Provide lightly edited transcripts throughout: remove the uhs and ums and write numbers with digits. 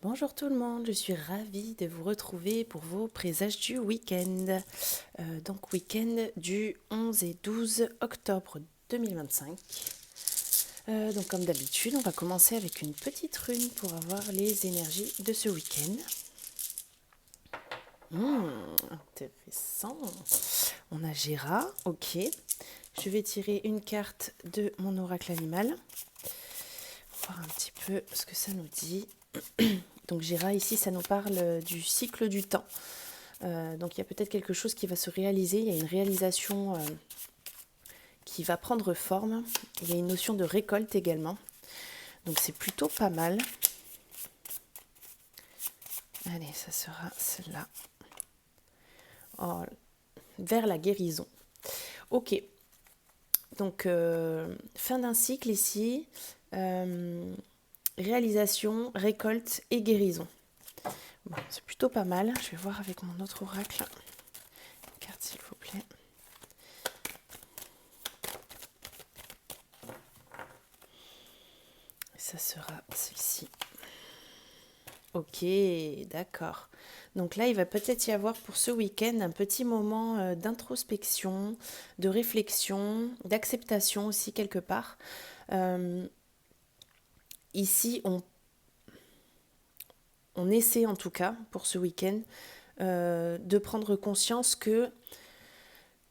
Bonjour tout le monde, je suis ravie de vous retrouver pour vos présages du week-end. Donc week-end du 11 et 12 octobre 2025. Donc comme d'habitude, on va commencer avec une petite rune pour avoir les énergies de ce week-end. Intéressant. On a Gera, ok. Je vais tirer une carte de mon oracle animal. Voir un petit peu ce que ça nous dit. Donc Gera, ici, ça nous parle du cycle du temps. Donc il y a peut-être quelque chose qui va se réaliser. Il y a une réalisation qui va prendre forme. Il y a une notion de récolte également. Donc c'est plutôt pas mal. Allez, ça sera celle-là. Oh, vers la guérison. Ok. Donc fin d'un cycle ici. Réalisation, récolte et guérison. Bon, c'est plutôt pas mal. Je vais voir avec mon autre oracle. Une carte, s'il vous plaît. Ça sera celle-ci. Ok, d'accord. Donc là, il va peut-être y avoir pour ce week-end un petit moment d'introspection, de réflexion, d'acceptation aussi quelque part. Ici, on essaie en tout cas pour ce week-end de prendre conscience que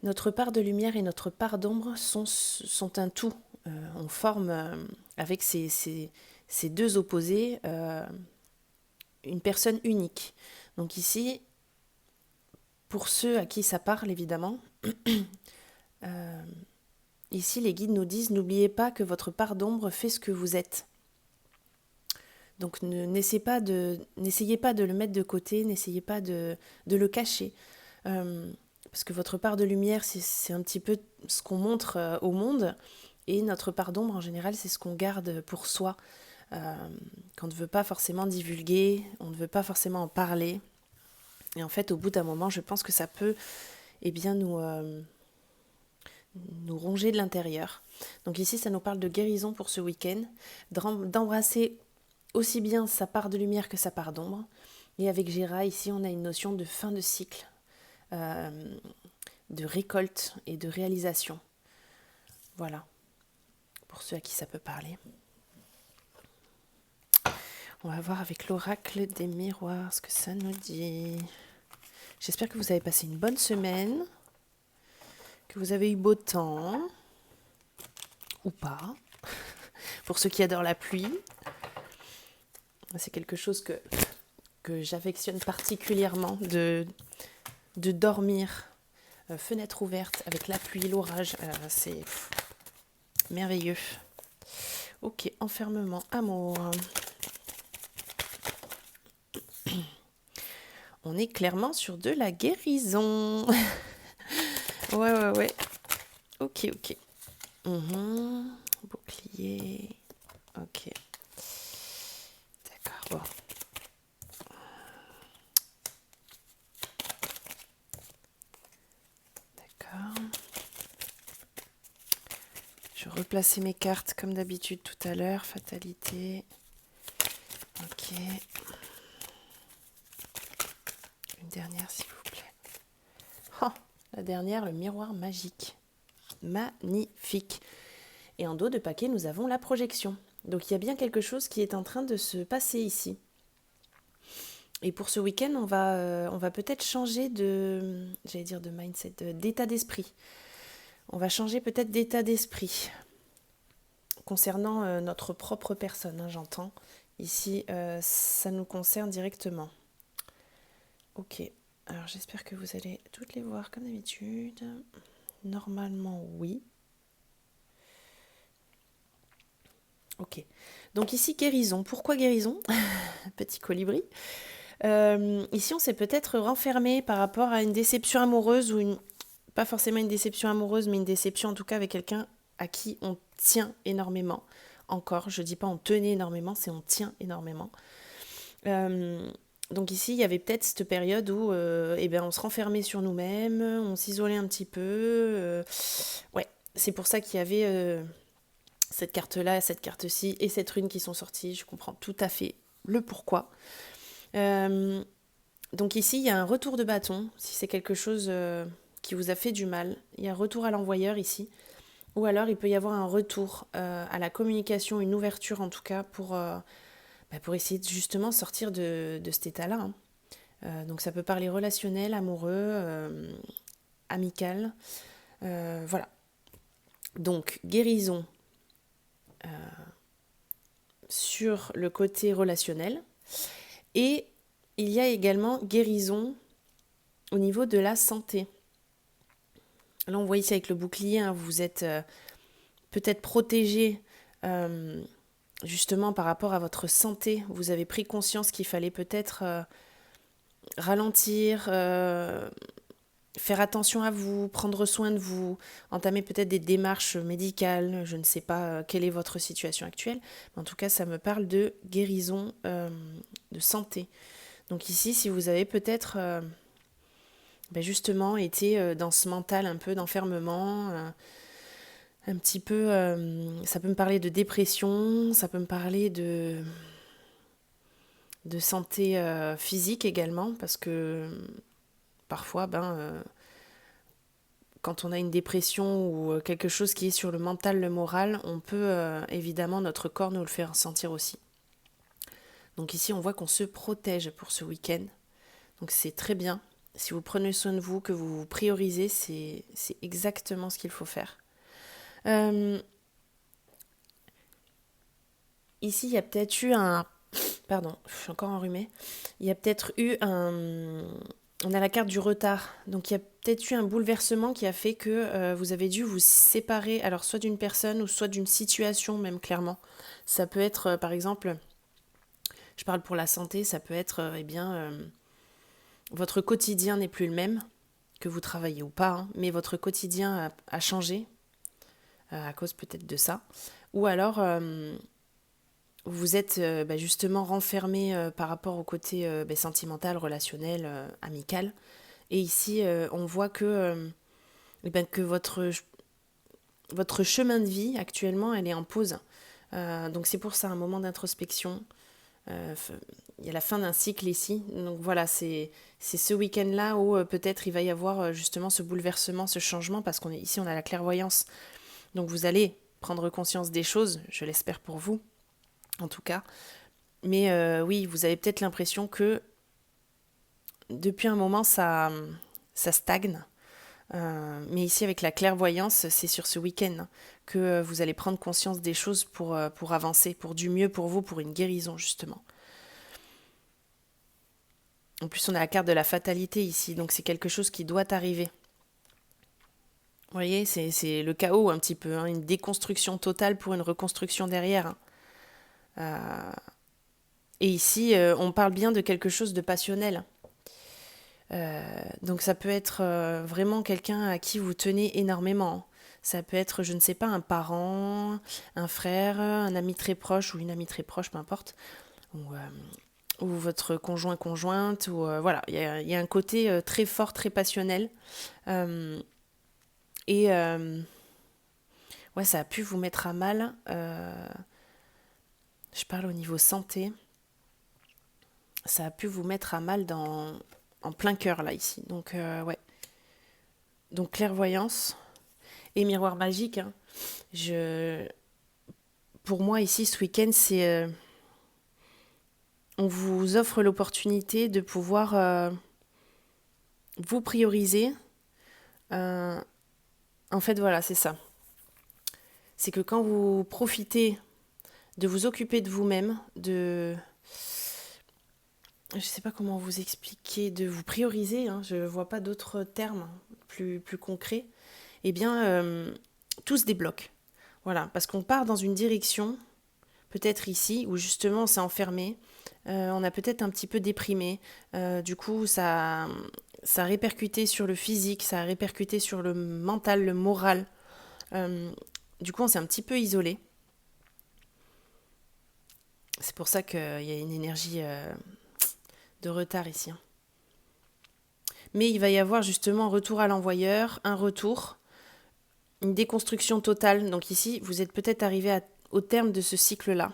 notre part de lumière et notre part d'ombre sont un tout. On forme avec ces deux opposés une personne unique. Donc ici, pour ceux à qui ça parle évidemment, ici les guides nous disent n'oubliez pas que votre part d'ombre fait ce que vous êtes. Donc n'essayez pas de le mettre de côté, n'essayez pas de le cacher. Parce que votre part de lumière, c'est un petit peu ce qu'on montre au monde. Et notre part d'ombre, en général, c'est ce qu'on garde pour soi. Qu'on ne veut pas forcément divulguer, on ne veut pas forcément en parler. Et en fait, au bout d'un moment, je pense que ça peut nous ronger de l'intérieur. Donc ici, ça nous parle de guérison pour ce week-end, d'embrasser aussi bien sa part de lumière que sa part d'ombre. Et avec Gera, ici, on a une notion de fin de cycle, de récolte et de réalisation. Voilà, pour ceux à qui ça peut parler. On va voir avec l'oracle des miroirs ce que ça nous dit. J'espère que vous avez passé une bonne semaine, que vous avez eu beau temps, ou pas. Pour ceux qui adorent la pluie, c'est quelque chose que j'affectionne particulièrement, de dormir fenêtre ouverte avec la pluie, l'orage, c'est merveilleux. Ok, enfermement, amour. On est clairement sur de la guérison. Ouais. Ok. Bouclier. Ok. D'accord, bon. D'accord. Je vais replacer mes cartes comme d'habitude tout à l'heure. Fatalité. Ok. Une dernière, s'il vous plaît. Oh, la dernière, le miroir magique. Magnifique. Et en dos de paquet, nous avons la projection. Donc il y a bien quelque chose qui est en train de se passer ici. Et pour ce week-end, on va peut-être changer de mindset, d'état d'esprit. On va changer peut-être d'état d'esprit concernant notre propre personne, hein, j'entends. Ici, ça nous concerne directement. Ok, alors j'espère que vous allez toutes les voir comme d'habitude. Normalement, oui. Ok, donc ici, guérison. Pourquoi guérison? Petit colibri. Ici, on s'est peut-être renfermé par rapport à une déception amoureuse ou pas forcément une déception amoureuse, mais une déception en tout cas avec quelqu'un à qui on tient énormément. Encore, je dis pas on tenait énormément, c'est on tient énormément. Donc ici, il y avait peut-être cette période où on se renfermait sur nous-mêmes, on s'isolait un petit peu. Ouais, c'est pour ça qu'il y avait cette carte-là, cette carte-ci et cette rune qui sont sorties. Je comprends tout à fait le pourquoi. Donc ici, il y a un retour de bâton, si c'est quelque chose qui vous a fait du mal. Il y a un retour à l'envoyeur ici. Ou alors, il peut y avoir un retour à la communication, une ouverture en tout cas, pour essayer de justement sortir de cet état-là. Donc ça peut parler relationnel, amoureux, amical. Voilà. Donc, guérison sur le côté relationnel. Et il y a également guérison au niveau de la santé. Là, on voit ici avec le bouclier, hein, vous êtes peut-être protégé justement par rapport à votre santé. Vous avez pris conscience qu'il fallait peut-être ralentir, faire attention à vous, prendre soin de vous, entamer peut-être des démarches médicales. Je ne sais pas quelle est votre situation actuelle, mais en tout cas, ça me parle de guérison de santé. Donc ici, si vous avez peut-être justement été dans ce mental un peu d'enfermement, un petit peu, ça peut me parler de dépression, ça peut me parler de santé physique également, parce que parfois, quand on a une dépression ou quelque chose qui est sur le mental, le moral, on peut évidemment, notre corps nous le faire sentir aussi. Donc ici, on voit qu'on se protège pour ce week-end. Donc c'est très bien. Si vous prenez soin de vous, que vous vous priorisez, c'est exactement ce qu'il faut faire. Ici, il y a peut-être eu un... Pardon, je suis encore enrhumée. Il y a peut-être eu un... On a la carte du retard. Donc il y a peut-être eu un bouleversement qui a fait que vous avez dû vous séparer, alors soit d'une personne ou soit d'une situation même clairement. Ça peut être par exemple, je parle pour la santé, ça peut être votre quotidien n'est plus le même, que vous travaillez ou pas, hein, mais votre quotidien a changé à cause peut-être de ça. Ou alors vous êtes justement renfermé par rapport au côté sentimental, relationnel, amical. Et ici, on voit que votre chemin de vie, actuellement, elle est en pause. Donc c'est pour ça un moment d'introspection. Il y a la fin d'un cycle ici. Donc voilà, c'est ce week-end-là où peut-être il va y avoir justement ce bouleversement, ce changement, parce ici on a la clairvoyance. Donc vous allez prendre conscience des choses, je l'espère pour vous, en tout cas. Mais oui, vous avez peut-être l'impression que depuis un moment, ça stagne. Mais ici, avec la clairvoyance, c'est sur ce week-end que vous allez prendre conscience des choses pour avancer, pour du mieux pour vous, pour une guérison, justement. En plus, on a la carte de la fatalité ici, donc c'est quelque chose qui doit arriver. Vous voyez, c'est le chaos un petit peu, hein, une déconstruction totale pour une reconstruction derrière. Et ici, on parle bien de quelque chose de passionnel. Donc ça peut être vraiment quelqu'un à qui vous tenez énormément. Ça peut être, je ne sais pas, un parent, un frère, un ami très proche ou une amie très proche, peu importe. Ou votre conjoint, conjointe. Ou, voilà, il y a un côté très fort, très passionnel. Ouais, ça a pu vous mettre à mal. Je parle au niveau santé. Ça a pu vous mettre à mal en plein cœur, là, ici. Donc, ouais. Donc, clairvoyance et miroir magique. Hein. Pour moi, ici, ce week-end, c'est... on vous offre l'opportunité de pouvoir vous prioriser. En fait, voilà, c'est ça. C'est que quand vous profitez de vous occuper de vous-même, je ne sais pas comment vous expliquer, de vous prioriser, hein, je ne vois pas d'autres termes plus concrets, eh bien, tout se débloque. Voilà, parce qu'on part dans une direction, peut-être ici, où justement on s'est enfermé, on a peut-être un petit peu déprimé, du coup ça a répercuté sur le physique, ça a répercuté sur le mental, le moral. Du coup on s'est un petit peu isolé. C'est pour ça qu'il y a une énergie de retard ici. Mais il va y avoir justement un retour à l'envoyeur, un retour, une déconstruction totale. Donc ici, vous êtes peut-être arrivé au terme de ce cycle-là.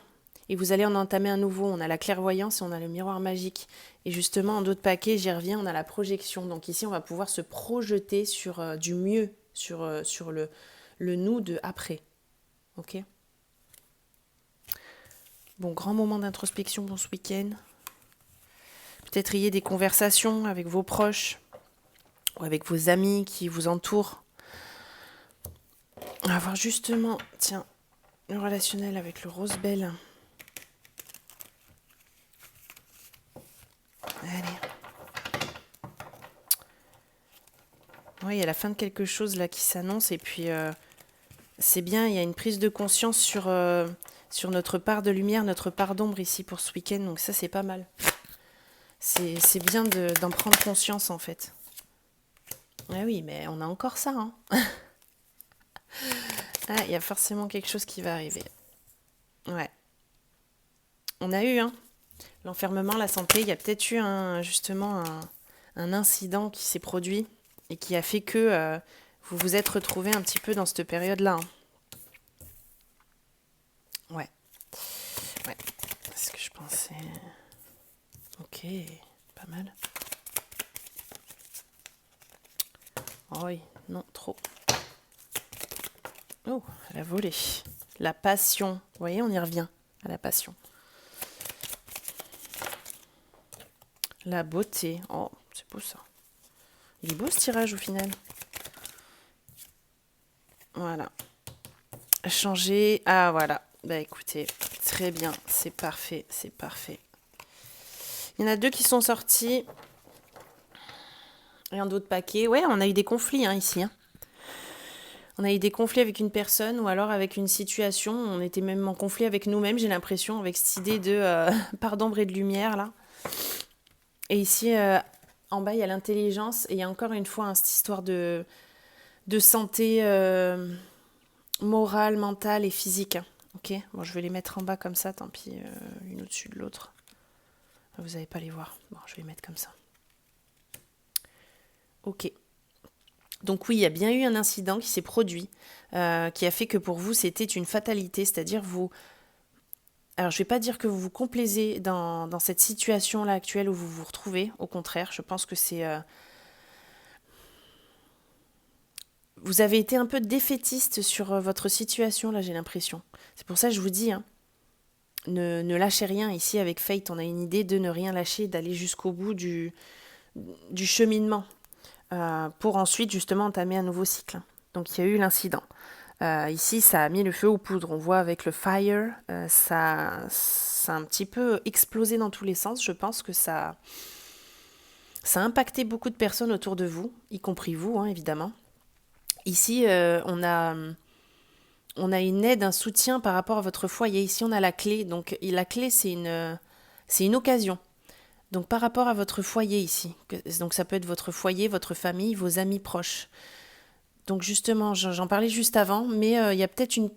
Et vous allez en entamer un nouveau. On a la clairvoyance et on a le miroir magique. Et justement, en d'autres paquets, j'y reviens, on a la projection. Donc ici, on va pouvoir se projeter sur du mieux, sur le nous de après. Ok ? Bon, grand moment d'introspection pour ce week-end. Peut-être ayez des conversations avec vos proches ou avec vos amis qui vous entourent. On va voir justement, tiens, le relationnel avec le rose belle. Allez. Oui, il y a la fin de quelque chose là qui s'annonce et puis c'est bien, il y a une prise de conscience sur notre part de lumière, notre part d'ombre ici pour ce week-end, donc ça c'est pas mal. C'est bien d'en prendre conscience en fait. Ah oui, mais on a encore ça, hein. Ah, il y a forcément quelque chose qui va arriver. Ouais. On a eu, hein, l'enfermement, la santé, il y a peut-être eu justement un incident qui s'est produit et qui a fait que vous vous êtes retrouvés un petit peu dans cette période-là. Hein. Ouais. Ouais. C'est ce que je pensais. Ok, pas mal. Oh oui, non, trop. Oh, elle a volé. La passion. Vous voyez, on y revient à la passion. La beauté. Oh, c'est beau ça. Il est beau ce tirage au final. Voilà. Changer. Ah voilà. Bah écoutez, très bien. C'est parfait. C'est parfait. Il y en a 2 qui sont sortis. Rien d'autre paquet. Ouais, on a eu des conflits ici. Hein. On a eu des conflits avec une personne ou alors avec une situation. On était même en conflit avec nous-mêmes, j'ai l'impression, avec cette idée de part d'ombre et de lumière là. Et ici, en bas, il y a l'intelligence. Et il y a encore une fois cette histoire de santé morale, mentale et physique. Ok, bon, je vais les mettre en bas comme ça, tant pis, une au-dessus de l'autre. Vous n'allez pas les voir. Bon, je vais les mettre comme ça. Ok. Donc oui, il y a bien eu un incident qui s'est produit, qui a fait que pour vous, c'était une fatalité, c'est-à-dire vous... Alors, je ne vais pas dire que vous vous complaisez dans cette situation-là actuelle où vous vous retrouvez, au contraire, je pense que c'est... Vous avez été un peu défaitiste sur votre situation, là, j'ai l'impression. C'est pour ça que je vous dis, hein, ne lâchez rien. Ici, avec Fate, on a une idée de ne rien lâcher, d'aller jusqu'au bout du cheminement, pour ensuite, justement, entamer un nouveau cycle. Donc, il y a eu l'incident. Ici, ça a mis le feu aux poudres. On voit avec le fire, ça a un petit peu explosé dans tous les sens. Je pense que ça a impacté beaucoup de personnes autour de vous, y compris vous, hein, évidemment. Ici, on a une aide, un soutien par rapport à votre foyer. Ici, on a la clé. Donc, la clé, c'est une occasion. Donc, par rapport à votre foyer ici. Donc, ça peut être votre foyer, votre famille, vos amis proches. Donc, justement, j'en parlais juste avant, mais il y a peut-être une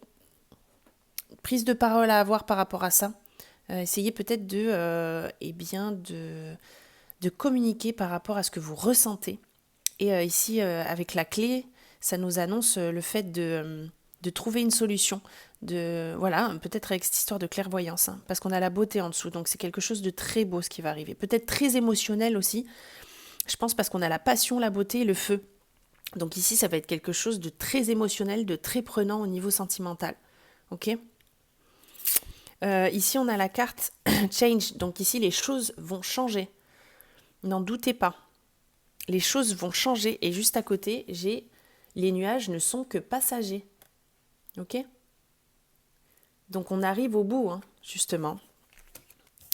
prise de parole à avoir par rapport à ça. Essayez peut-être de communiquer par rapport à ce que vous ressentez. Et ici, avec la clé, ça nous annonce le fait de trouver une solution. Voilà, peut-être avec cette histoire de clairvoyance, hein, parce qu'on a la beauté en dessous. Donc c'est quelque chose de très beau ce qui va arriver. Peut-être très émotionnel aussi. Je pense parce qu'on a la passion, la beauté et le feu. Donc ici, ça va être quelque chose de très émotionnel, de très prenant au niveau sentimental. Ok ? Ici, on a la carte Change. Donc ici, les choses vont changer. N'en doutez pas. Les choses vont changer. Et juste à côté, j'ai les nuages ne sont que passagers. Ok ? Donc on arrive au bout, hein, justement.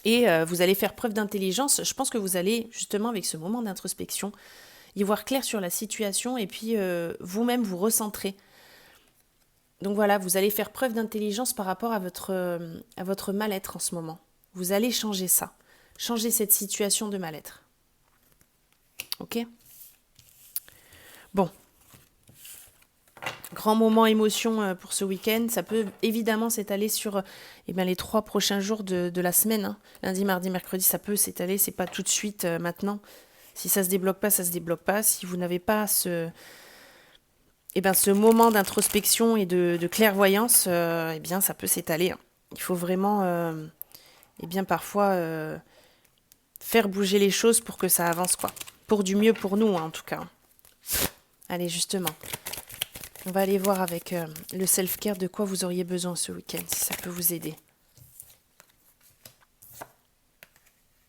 Et vous allez faire preuve d'intelligence. Je pense que vous allez, justement, avec ce moment d'introspection, y voir clair sur la situation et puis vous-même vous recentrer. Donc voilà, vous allez faire preuve d'intelligence par rapport à votre mal-être en ce moment. Vous allez changer ça. Changer cette situation de mal-être. Ok ? Bon. Grand moment émotion pour ce week-end. Ça peut évidemment s'étaler sur les 3 prochains jours de la semaine. Hein. Lundi, mardi, mercredi, ça peut s'étaler. C'est pas tout de suite maintenant. Si ça se débloque pas, ça se débloque pas. Si vous n'avez pas ce moment d'introspection et de clairvoyance, ça peut s'étaler. Hein. Il faut vraiment, parfois, faire bouger les choses pour que ça avance, quoi. Pour du mieux pour nous, hein, en tout cas. Allez, justement, on va aller voir avec le self-care de quoi vous auriez besoin ce week-end, si ça peut vous aider.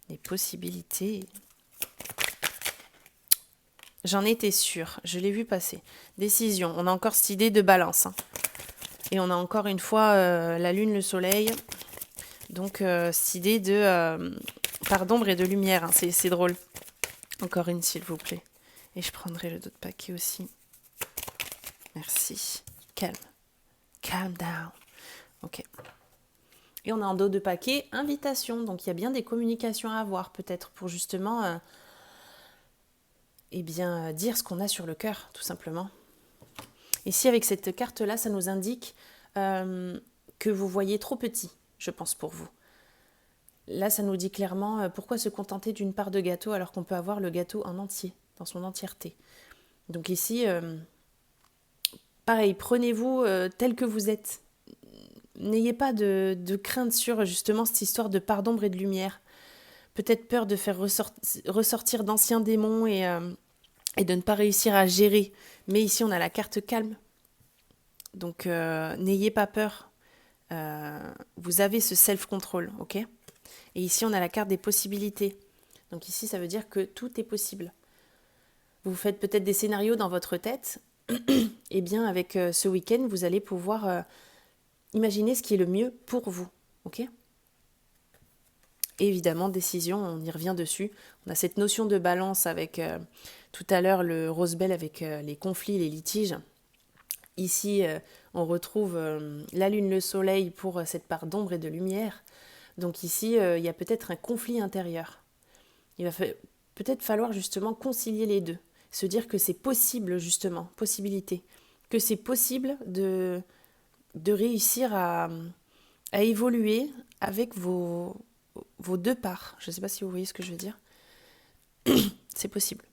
Les possibilités. J'en étais sûre, je l'ai vu passer. Décision, on a encore cette idée de balance. Hein. Et on a encore une fois la lune, le soleil. Donc, cette idée de part d'ombre et de lumière. Hein. C'est drôle. Encore une, s'il vous plaît. Et je prendrai le dos de paquet aussi. Merci. Calme. Calm down. Ok. Et on a en dos de paquet invitation. Donc, il y a bien des communications à avoir, peut-être, pour justement dire ce qu'on a sur le cœur, tout simplement. Ici, avec cette carte-là, ça nous indique que vous voyez trop petit, je pense, pour vous. Là, ça nous dit clairement pourquoi se contenter d'une part de gâteau alors qu'on peut avoir le gâteau en entier, dans son entièreté. Donc ici, pareil, prenez-vous tel que vous êtes. N'ayez pas de crainte sur justement cette histoire de part d'ombre et de lumière. Peut-être peur de faire ressortir d'anciens démons et de ne pas réussir à gérer. Mais ici, on a la carte calme. Donc, n'ayez pas peur. Vous avez ce self-control, ok ? Et ici, on a la carte des possibilités. Donc ici, ça veut dire que tout est possible. Vous faites peut-être des scénarios dans votre tête. Et bien, avec ce week-end, vous allez pouvoir imaginer ce qui est le mieux pour vous, ok ? Et évidemment, décision, on y revient dessus. On a cette notion de balance avec tout à l'heure le rose bell avec les conflits, les litiges. Ici, on retrouve la lune, le soleil pour cette part d'ombre et de lumière. Donc ici, il y a peut-être un conflit intérieur. Il va peut-être falloir justement concilier les deux. Se dire que c'est possible, justement, possibilité. Que c'est possible de réussir à évoluer avec vos deux parts. Je ne sais pas si vous voyez ce que je veux dire. C'est possible.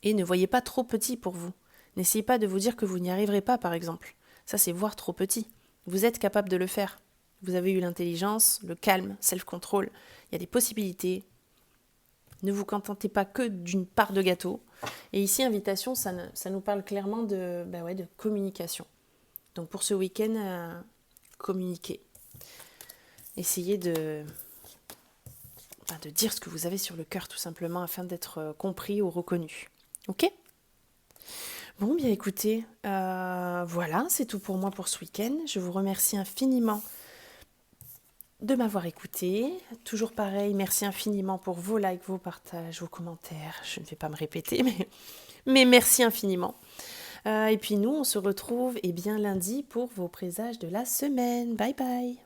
Et ne voyez pas trop petit pour vous. N'essayez pas de vous dire que vous n'y arriverez pas, par exemple. Ça, c'est voir trop petit. Vous êtes capable de le faire. Vous avez eu l'intelligence, le calme, self-control. Il y a des possibilités. Ne vous contentez pas que d'une part de gâteau. Et ici, invitation, ça nous parle clairement de communication. Donc pour ce week-end, communiquez. Essayez de dire ce que vous avez sur le cœur, tout simplement, afin d'être compris ou reconnu. Ok ? Bon, bien écoutez, voilà, c'est tout pour moi pour ce week-end. Je vous remercie infiniment de m'avoir écouté. Toujours pareil, merci infiniment pour vos likes, vos partages, vos commentaires. Je ne vais pas me répéter, mais merci infiniment. Et puis nous, on se retrouve lundi pour vos présages de la semaine. Bye bye.